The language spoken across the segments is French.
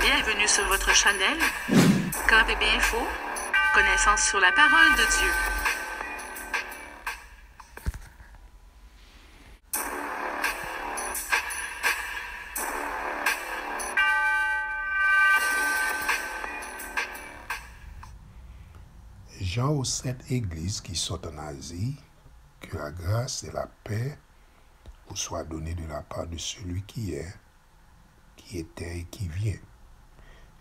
Bienvenue sur votre channel KBB Info, connaissance sur la parole de Dieu. Jean aux 7 églises qui sont en Asie, que la grâce et la paix vous soient données de la part de celui qui est, qui était et qui vient,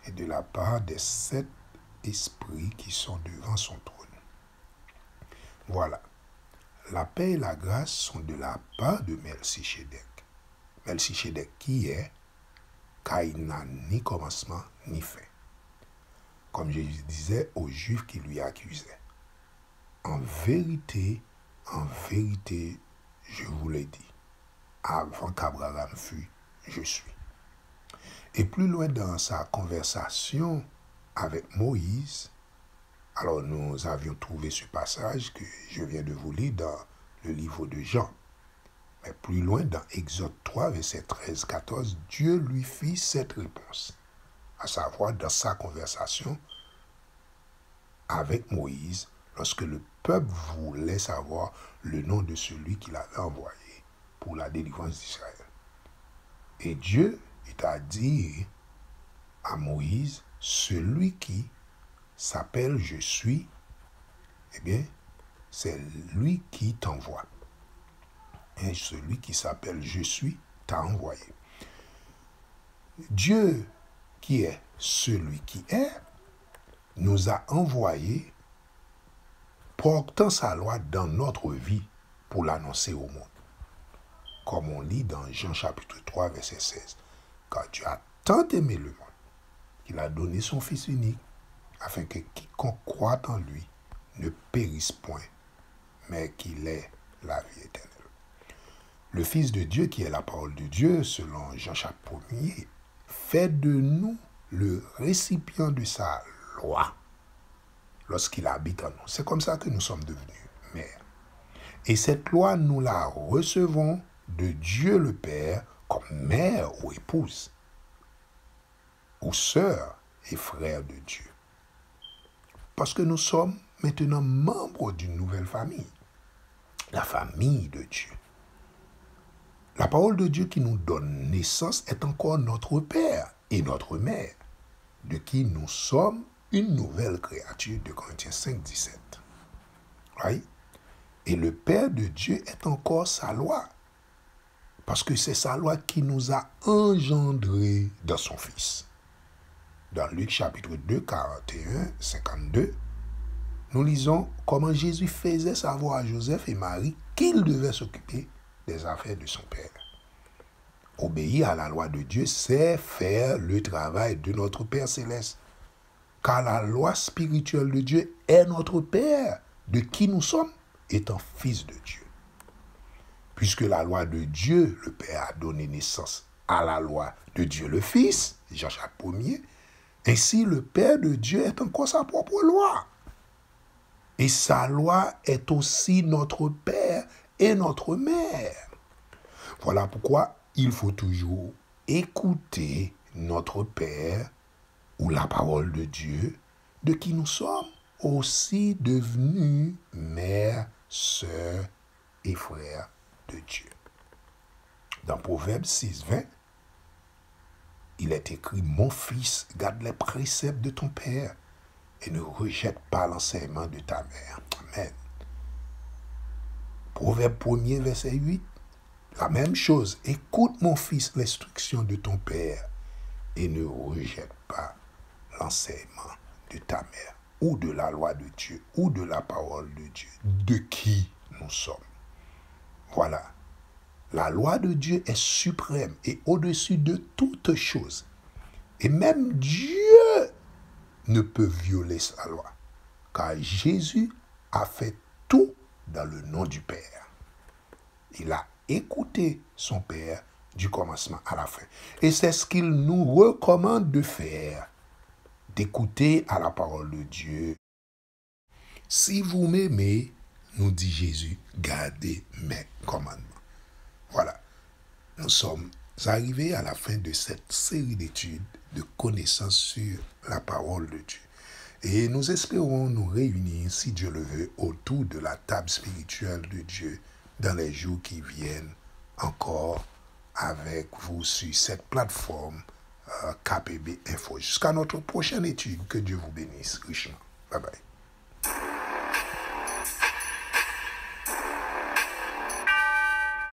et de la part des 7 esprits qui sont devant son trône. Voilà, la paix et la grâce sont de la part de Melchisedec. Melchisedec qui est, car il n'a ni commencement ni fin. Comme je disais aux Juifs qui lui accusaient. En vérité, je vous l'ai dit, avant qu'Abraham fût, je suis. Et plus loin dans sa conversation avec Moïse, alors nous avions trouvé ce passage que je viens de vous lire dans le livre de Jean. Mais plus loin dans Exode 3, verset 13-14, Dieu lui fit cette réponse. À savoir dans sa conversation avec Moïse, lorsque le peuple voulait savoir le nom de celui qu'il avait envoyé pour la délivrance d'Israël. Et Dieu a dit à Moïse, celui qui s'appelle Je suis, eh bien, c'est lui qui t'envoie. Et celui qui s'appelle Je suis t'a envoyé. Dieu qui est celui qui est, nous a envoyés portant sa loi dans notre vie pour l'annoncer au monde. Comme on lit dans Jean chapitre 3, verset 16. Car Dieu a tant aimé le monde qu'il a donné son Fils unique afin que quiconque croit en lui ne périsse point, mais qu'il ait la vie éternelle. Le Fils de Dieu, qui est la parole de Dieu, selon Jean chapitre 1er, fait de nous le récipient de sa loi lorsqu'il habite en nous. C'est comme ça que nous sommes devenus mères. Et cette loi, nous la recevons de Dieu le Père comme mère ou épouse, ou sœur et frère de Dieu. Parce que nous sommes maintenant membres d'une nouvelle famille, la famille de Dieu. La parole de Dieu qui nous donne naissance est encore notre Père et notre Mère, de qui nous sommes une nouvelle créature, de Corinthiens 5, 17. Oui? Et le Père de Dieu est encore sa loi, parce que c'est sa loi qui nous a engendrés dans son Fils. Dans Luc chapitre 2, 41, 52, nous lisons comment Jésus faisait savoir à Joseph et Marie qu'il devait s'occuper des affaires de son Père. Obéir à la loi de Dieu, c'est faire le travail de notre Père céleste. Car la loi spirituelle de Dieu est notre Père, de qui nous sommes, étant fils de Dieu. Puisque la loi de Dieu, le Père, a donné naissance à la loi de Dieu le Fils, Jean chapitre 1er, ainsi le Père de Dieu est encore sa propre loi. Et sa loi est aussi notre Père et notre Mère. Voilà pourquoi il faut toujours écouter notre Père ou la parole de Dieu, de qui nous sommes aussi devenus mères, sœurs et frères de Dieu. Dans Proverbe 6, 20, il est écrit « Mon fils, garde les préceptes de ton père et ne rejette pas l'enseignement de ta mère. » Amen. Proverbe 1er, verset 8, la même chose. « Écoute, mon fils, l'instruction de ton père et ne rejette pas l'enseignement de ta mère, ou de la loi de Dieu, ou de la parole de Dieu, de qui nous sommes. » Voilà. La loi de Dieu est suprême et au-dessus de toute chose. Et même Dieu ne peut violer sa loi, car Jésus a fait tout dans le nom du Père. Il a écouté son Père du commencement à la fin. Et c'est ce qu'il nous recommande de faire, d'écouter à la parole de Dieu. Si vous m'aimez, nous dit Jésus, gardez mes commandements. Voilà, nous sommes sommes arrivés à la fin de cette série d'études de connaissances sur la parole de Dieu. Et nous espérons nous réunir, si Dieu le veut, autour de la table spirituelle de Dieu dans les jours qui viennent, encore avec vous sur cette plateforme KPB Info. Jusqu'à notre prochaine étude, que Dieu vous bénisse richement. Bye bye.